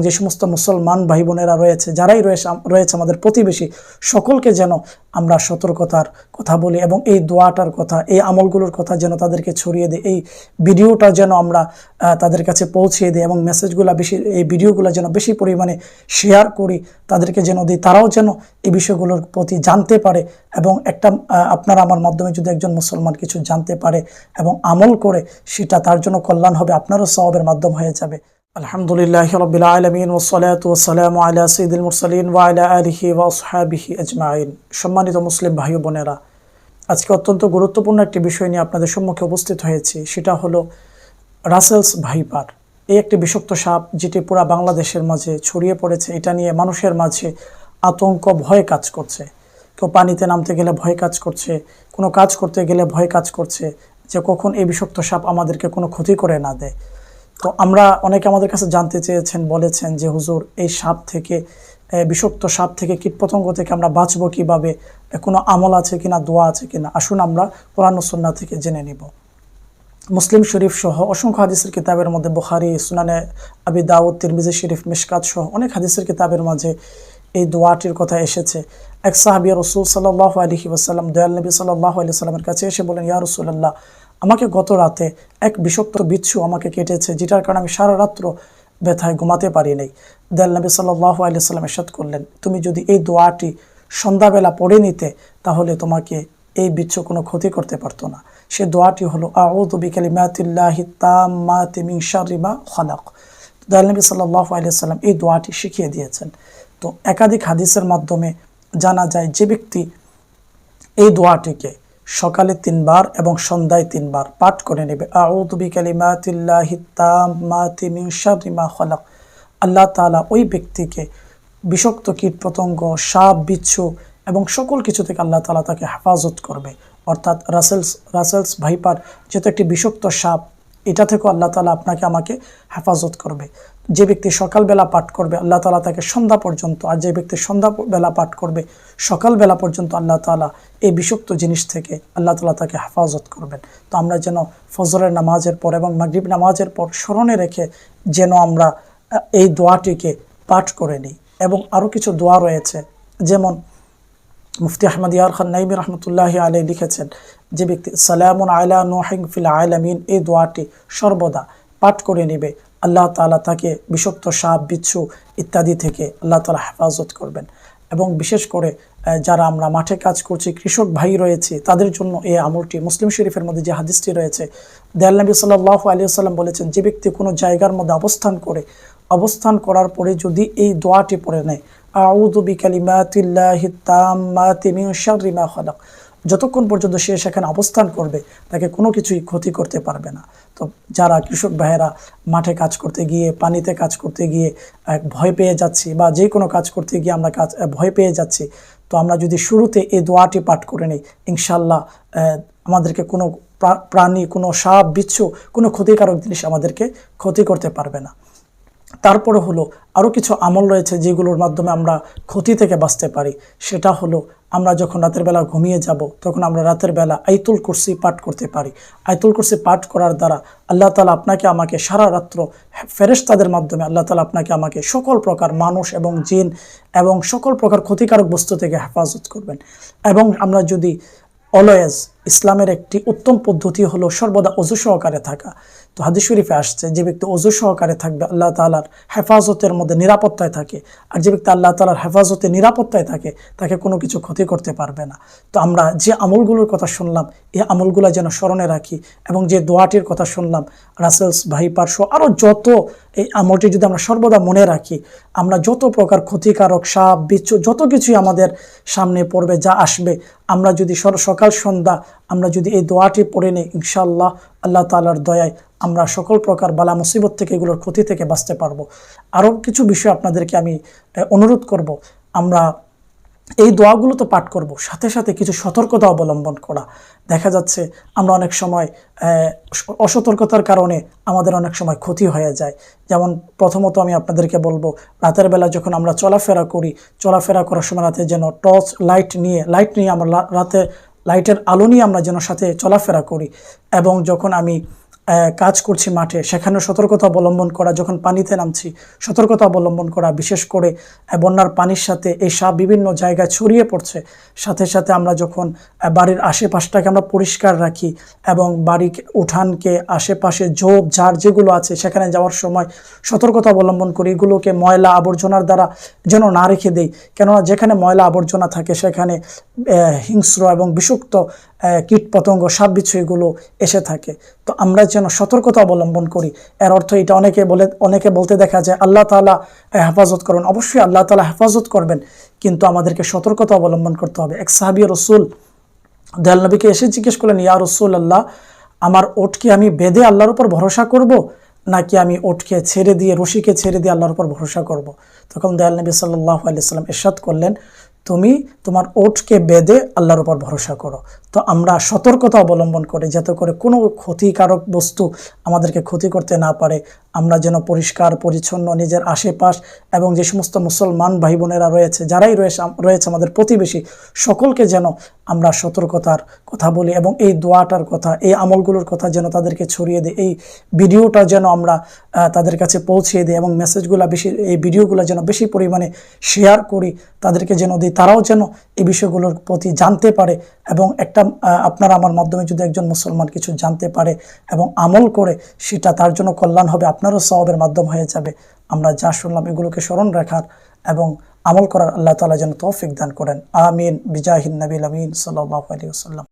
যে সমস্ত মুসলমান ভাই বোনেরা রয়েছে, যারাই রয়েছে আমাদের প্রতিবেশী, সকলকে যেন আমরা সতর্কতার কথা বলি এবং এই দোয়াটার কথা, এই আমলগুলোর কথা যেন তাদেরকে ছড়িয়ে দিই। এই ভিডিওটা যেন আমরা তাদের কাছে পৌঁছিয়ে দিই এবং মেসেজগুলো বেশি, এই ভিডিওগুলো যেন বেশি পরিমাণে শেয়ার করি, তাদেরকে যেন দিই, তারাও যেন এই বিষয়গুলোর প্রতি জানতে পারে। এবং একটা আপনারা আমার মাধ্যমে যদি একজন মুসলমান কিছু জানতে পারে এবং আমল করে, সেটা তার জন্য কল্যাণ হবে, আপনারও সওয়াবের মাধ্যম হয়ে যাবে। আলহামদুলিল্লাহি রাব্বিল আলামিন ওয়াসসালাতু ওয়াসসালামু আলা সাইয়্যিদিল মুরসালিন ওয়া আলা আলিহি ওয়া আসহাবিহি আজমাইন। সম্মানিত মুসলিম ভাই ও বোনেরা, আজকে অত্যন্ত গুরুত্বপূর্ণ একটি বিষয় নিয়ে আপনাদের সম্মুখে উপস্থিত হয়েছি। সেটা হলো রাসেলস ভাইপার। এই একটি বিষাক্ত সাপ যেটি পুরা বাংলাদেশের মাঝে ছড়িয়ে পড়েছে। এটা নিয়ে মানুষের মাঝে আতঙ্ক, ভয় কাজ করছে। কেউ পানিতে নামতে গেলে ভয় কাজ করছে, কোনো কাজ করতে গেলে ভয় কাজ করছে যে কখন এই বিষাক্ত সাপ আমাদেরকে কোনো ক্ষতি করে না দেয়। তো আমরা অনেকে আমাদের কাছে জানতে চেয়েছেন, বলেছেন যে হুজুর, এই সাপ থেকে, বিষাক্ত সাপ থেকে, কীটপতঙ্গ থেকে আমরা বাঁচবো কীভাবে, কোনো আমল আছে কিনা, দোয়া আছে কিনা। আসুন আমরা কোরআন ও সুন্নাহ থেকে জেনে নিব। মুসলিম শরীফ সহ অসংখ্য হাদিসের কিতাবের মধ্যে, বুখারী, সুনানে আবি দাউদ, তিরমিজি শরীফ, মিশকাত সহ অনেক হাদিসের কিতাবের মাঝে এই দোয়াটির কথা এসেছে। এক সাহাবী রাসূল সাল্লাল্লাহু আলাইহি ওয়াসাল্লাম, দয়াল নবী সাল্লাল্লাহু আলাইহি ওয়াসাল্লামের কাছে এসে বলেন, ইয়া রাসূলুল্লাহ, আমাকে গত রাতে এক বিষাক্ত বিচ্ছু আমাকে কেটেছে, যেটার কারণে আমি সারা রাত্র ব্যথায় ঘুমাতে পারি নাই। দয়াল নবী সাল্লাল্লাহু আলাইহি ওয়াসাল্লাম ইরশাদ করলেন, তুমি যদি এই দোয়াটি সন্ধ্যাবেলা পড়ে নিতে, তাহলে তোমাকে এই বিচ্ছু কোনো ক্ষতি করতে পারতো না। সে দোয়াটি হলো আউযু বিকালিমাতিল্লাহি তাম্মাতি মিন শাররি মা খালাক। দয়াল নবী সাল্লাল্লাহু আলাইহি ওয়াসাল্লাম এই দোয়াটি শিখিয়ে দিয়েছেন। তো একাধিক হাদিসের মাধ্যমে জানা যায়, যে ব্যক্তি এই দোয়াটিকে সকালে 3 বার এবং সন্ধ্যায় 3 বার পাঠ করে নেবে, আউযু বিকালিমাতিল্লাহি তাম্মাতি মিন শাররি মা খালাক, আল্লাহ তাআলা ওই ব্যক্তিকে বিষাক্ত কীটপতঙ্গ, সাপ, বিচ্ছু এবং সকল কিছু থেকে আল্লাহ তাআলা তাকে হেফাজত করবে। অর্থাৎ রাসেলস ভাইপার যেহেতু একটি বিষাক্ত সাপ, এটা থেকেও আল্লাহ তাআলা আপনাকে আমাকে হেফাজত করবে। যে ব্যক্তি সকালবেলা পাঠ করবে, আল্লাহ তাআলা তাকে সন্ধ্যা পর্যন্ত, আর যে ব্যক্তি সন্ধ্যাবেলা পাঠ করবে সকালবেলা পর্যন্ত, আল্লাহ তাআলা এই বিষাক্ত জিনিস থেকে আল্লাহ তাআলা তাকে হেফাজত করবেন। তো আমরা যেন ফজরের নামাজের পর এবং মাগরিব নামাজের পর স্মরণে রেখে যেন আমরা এই দোয়াটিকে পাঠ করে নিই। এবং আরও কিছু দোয়া রয়েছে, যেমন মুফতি আহমদ ইয়ার খান নাইমি রহমতুল্লাহি আলাইহি লিখেছেন, যে ব্যক্তি সালামুন আলা নূহিন ফিল আলামিন এই দোয়াটি সর্বদা পাঠ করে নেবে, আল্লাহ তাআলা তাকে বিষাক্ত সাপ, বিচ্ছু ইত্যাদি থেকে আল্লাহ তাআলা হেফাজত করবেন। এবং বিশেষ করে যারা আমরা মাঠে কাজ করছি, কৃষক ভাই রয়েছে, তাদের জন্য এই আমলটি, মুসলিম শরীফের মধ্যে যে হাদিসটি রয়েছে, দয়াল নবী সাল্লাল্লাহু আলাইহি ওয়াসাল্লাম বলেছেন, যে ব্যক্তি কোনো জায়গার মধ্যে অবস্থান করার পরে যদি এই দোয়াটি পড়ে নেয়, আউযু বিকালিমাতিল্লাহি তাম্মাতি মিন শাররি মা খালাক, যতক্ষণ পর্যন্ত সে সেখানে অবস্থান করবে তাকে কোনো কিছুই ক্ষতি করতে পারবে না। তো যারা কৃষক ভাইয়েরা মাঠে কাজ করতে গিয়ে, পানিতে কাজ করতে গিয়ে ভয় পেয়ে যাচ্ছি, বা যে কোনো কাজ করতে গিয়ে আমরা ভয় পেয়ে যাচ্ছি, তো আমরা যদি শুরুতে এই দোয়াটি পাঠ করে নিই, ইনশাআল্লাহ আমাদেরকে কোনো প্রাণী, কোনো সাপ, বিচ্ছু, কোনো ক্ষতিকারক জিনিস আমাদেরকে ক্ষতি করতে পারবে না। তারপরে হলো আরও কিছু আমল রয়েছে যেগুলোর মাধ্যমে আমরা ক্ষতি থেকে বাঁচতে পারি। সেটা হলো, আমরা যখন রাতের বেলা ঘুমিয়ে যাব, তখন আমরা রাতের বেলা আয়াতুল কুরসি পাঠ করতে পারি। আয়াতুল কুরসি পাঠ করার দ্বারা আল্লাহ তাআলা আপনাকে আমাকে সারা রাত্র ফেরেশতাদের মাধ্যমে আল্লাহ তাআলা আপনাকে আমাকে সকল প্রকার মানুষ এবং জিন এবং সকল প্রকার ক্ষতিকারক বস্তু থেকে হেফাজত করবেন। এবং আমরা যদি অলওয়েজ, ইসলামের একটি উত্তম পদ্ধতি হলো সর্বদা ওযু সহকারে থাকা। তো হাদিস শরীফে আসছে, যে ব্যক্তি ওযু সহকারে থাকবে আল্লাহ তাআলার হেফাজতের মধ্যে, নিরাপত্তায় থাকে। আর যে ব্যক্তি আল্লাহ তাআলার হেফাজতে, নিরাপত্তায় থাকে, তাকে কোনো কিছু ক্ষতি করতে পারবে না। তো আমরা যে আমলগুলোর কথা শুনলাম, এই আমলগুলো যেন স্মরণে রাখি, এবং যে দোয়াটির কথা শুনলাম রাসেলস ভাইপার সহ আরও যত, এই আমলটি যদি আমরা সর্বদা মনে রাখি, আমরা যত প্রকার ক্ষতিকারক সাপ, বিচ্ছু, যত কিছুই আমাদের সামনে পড়বে, যা আসবে, আমরা যদি সকাল সন্ধ্যা আমরা যদি এই দোয়াটি পড়ে নিই, ইনশাআল্লাহ আল্লাহ তাআলার দয়ায় আমরা সকল প্রকার বালা মুসিবত থেকে, এগুলোর ক্ষতি থেকে বাঁচতে পারবো। আরও কিছু বিষয় আপনাদেরকে আমি অনুরোধ করব, আমরা এই দোয়াগুলো তো পাঠ করব, সাথে সাথে কিছু সতর্কতা অবলম্বন করা। দেখা যাচ্ছে আমরা অনেক সময় অসতর্কতার কারণে আমাদের অনেক সময় ক্ষতি হয়ে যায়। যেমন প্রথমত আমি আপনাদেরকে বলবো, রাতের বেলা যখন আমরা চলাফেরা করার সময় রাতে যেন টর্চ লাইট নিয়ে আমরা রাতে লাইটের আলো নিয়ে আমরা যেন সাথে চলাফেরা করি। এবং যখন আমি কাজ করছি মাঠে সেখানে সতর্কতা অবলম্বন করা, যখন পানিতে নামছি সতর্কতা অবলম্বন করা, বিশেষ করে বন্যার পানির সাথে এই সাপ বিভিন্ন জায়গায় ছড়িয়ে পড়ছে, সাথে সাথে আমরা যখন বাড়ির আশেপাশটাকে আমরা পরিষ্কার রাখি এবং বাড়ির উঠানকে আশেপাশে ঝোপ ঝাড় যেগুলো আছে সেখানে যাওয়ার সময় সতর্কতা অবলম্বন করি, এগুলোকে ময়লা আবর্জনার দ্বারা যেন না রেখে দেই, কেননা যেখানে ময়লা আবর্জনা থাকে সেখানে হিংস্র এবং বিষাক্ত কীটপতঙ্গ সাপ বিচ্ছু এগুলো এসে থাকে। তো আমরা যেন সতর্কতা অবলম্বন করি। এর অর্থ এটা অনেকে বলতে দেখা যায় আল্লাহ তাআলা হেফাজত করবেন, অবশ্যই আল্লাহ তাআলা হেফাজত করবেন, কিন্তু আমাদেরকে সতর্কতা অবলম্বন করতে হবে। এক সাহাবী রাসূল দয়াল নবীকে এসে জিজ্ঞেস করলেন, ইয়া রাসূলুল্লাহ, আমার ওটকে আমি বেঁধে আল্লাহর উপর ভরসা করব, নাকি আমি ওটকে ছেড়ে দিয়ে রশিকে ছেড়ে দিয়ে আল্লাহর উপর ভরসা করব? তখন দয়াল নবী সাল্লাল্লাহু আলাইহি ওয়াসাল্লাম ইরশাদ করলেন, তুমি তোমার ওটকে বেঁধে আল্লাহর উপর ভরসা করো। তো আমরা সতর্কতা অবলম্বন করি যাতে করে কোনো ক্ষতিকারক বস্তু আমাদেরকে ক্ষতি করতে না পারে। আমরা যেন পরিষ্কার পরিচ্ছন্ন নিজের আশেপাশ এবং যে সমস্ত মুসলমান ভাই বোনেরা রয়েছে, যারাই রয়েছে আমাদের প্রতিবেশী, সকলকে যেন আমরা সতর্কতার কথা বলি এবং এই দোয়াটার কথা, এই আমলগুলোর কথা যেন তাদেরকে ছড়িয়ে দিই, এই ভিডিওটা যেন আমরা তাদের কাছে পৌঁছিয়ে দিই এবং মেসেজগুলো বেশি, এই ভিডিওগুলো যেন বেশি পরিমাণে শেয়ার করি, তাদেরকে যেন দিই, তারাও যেন এই বিষয়গুলোর প্রতি জানতে পারে। এবং একটা আপনারা আমার মাধ্যমে যদি একজন মুসলমান কিছু জানতে পারে এবং আমল করে, সেটা তার জন্য কল্যাণ হবে, আপনারও সওয়াবের মাধ্যম হয়ে যাবে। আমরা যা শুনলাম এগুলোকে স্মরণ রাখার এবং আমল করার আল্লাহ তাআলা যেন তৌফিক দান করেন। আমিন বিজাহিন নবীল আমিন সাল্লাল্লাহু আলাইহি ওয়াসাল্লাম।